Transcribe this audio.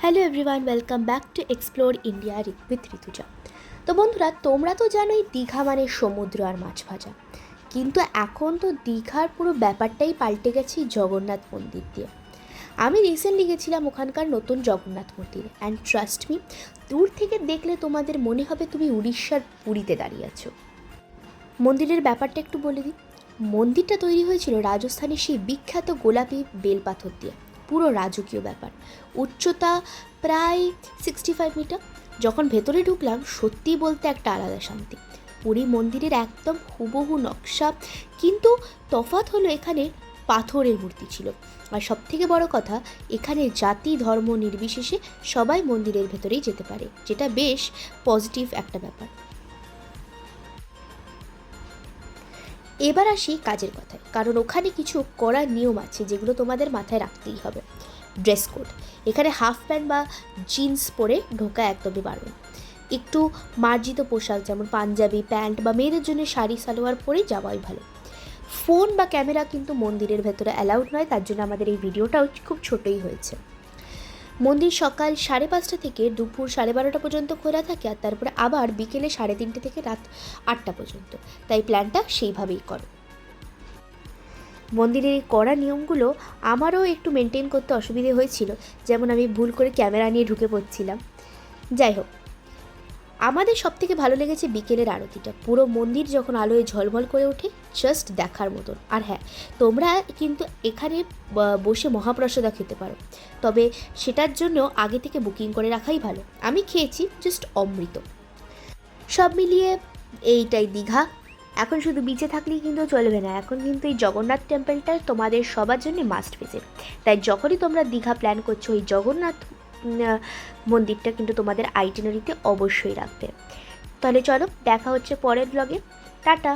Hello everyone, welcome back to explore India with Rituja. তো বন্ধুরা, তোমরা তো জানোই দীঘা মানে সমুদ্র আর মাছ ভাজা, কিন্তু এখন তো দীঘার পুরো ব্যাপারটাই পাল্টে গেছে জগন্নাথ মন্দির দিয়ে। আমি রিসেন্টলি গেছিলাম ওখানকার নতুন জগন্নাথ মন্দির, অ্যান্ড ট্রাস্ট মি, দূর থেকে দেখলে তোমাদের মনে হবে তুমি উড়িষ্যার পুরীতে দাঁড়িয়ে আছো। মন্দিরের ব্যাপারটা একটু বলে দিই। মন্দিরটা তৈরি হয়েছিল রাজস্থানের সেই বিখ্যাত গোলাপি বেলপাথর দিয়ে। পুরো রাজকীয় ব্যাপার। উচ্চতা প্রায় 65 মিটার। যখন ভেতরে ঢুকলাম, সত্যি বলতে একটা আলাদা শান্তি। পুরী মন্দিরের একদম হুবহু নকশা, কিন্তু তফাৎ হলো এখানে পাথরের মূর্তি ছিল। আর সবথেকে বড় কথা, এখানে জাতি ধর্ম নির্বিশেষে সবাই মন্দিরের ভেতরেই যেতে পারে, যেটা বেশ পজিটিভ একটা ব্যাপার। এবার আসি কাজের কথায়, কারণ ওখানে কিছু কড়া নিয়ম আছে যেগুলো তোমাদের মাথায় রাখতেই হবে। ড্রেস কোড, এখানে হাফ প্যান্ট বা জিন্স পরে ঢোকা একদমই বারণ। একটু মার্জিত পোশাক যেমন পাঞ্জাবি প্যান্ট বা মেয়েদের জন্য শাড়ি সালোয়ার পরেই যাওয়াই ভালো। ফোন বা ক্যামেরা কিন্তু মন্দিরের ভেতরে অ্যালাউড নয়, তার জন্য আমাদের এই ভিডিওটাও খুব ছোটোই হয়েছে। মন্দির সকাল 5:30 থেকে দুপুর 12:30 পর্যন্ত খোলা থাকে, আর তারপরে আবার বিকেলে 3:30 থেকে রাত 8টা পর্যন্ত। তাই প্ল্যানটা সেইভাবেই করো। মন্দিরের এই কড়া নিয়মগুলো আমারও একটু মেনটেন করতে অসুবিধে হয়েছিল, যেমন আমি ভুল করে ক্যামেরা নিয়ে ঢুকে পড়ছিলাম। যাই হোক, আমাদের সবথেকে ভালো লেগেছে বিকেলের আরতিটা। পুরো মন্দির যখন আলোয় ঝলমল করে ওঠে, জাস্ট দেখার মতন। আর হ্যাঁ, তোমরা কিন্তু এখানে বসে মহাপ্রসাদা খেতে পারো, তবে সেটার জন্য আগে থেকে বুকিং করে রাখাই ভালো। আমি খেয়েছি, জাস্ট অমৃত। সব মিলিয়ে এইটাই দীঘা। এখন শুধু বিচে থাকলেই কিন্তু চলবে না, এখন কিন্তু এই জগন্নাথ টেম্পলটা তোমাদের সবার জন্য মাস্ট ভিজিট। তাই যখনই তোমরা দীঘা প্ল্যান করছো, এই জগন্নাথ মন্দিরটা কিন্তু তোমাদের আইটিনারিতে অবশ্যই রাখবে। তাহলে চলো, দেখা হচ্ছে পরের ব্লগে। টাটা।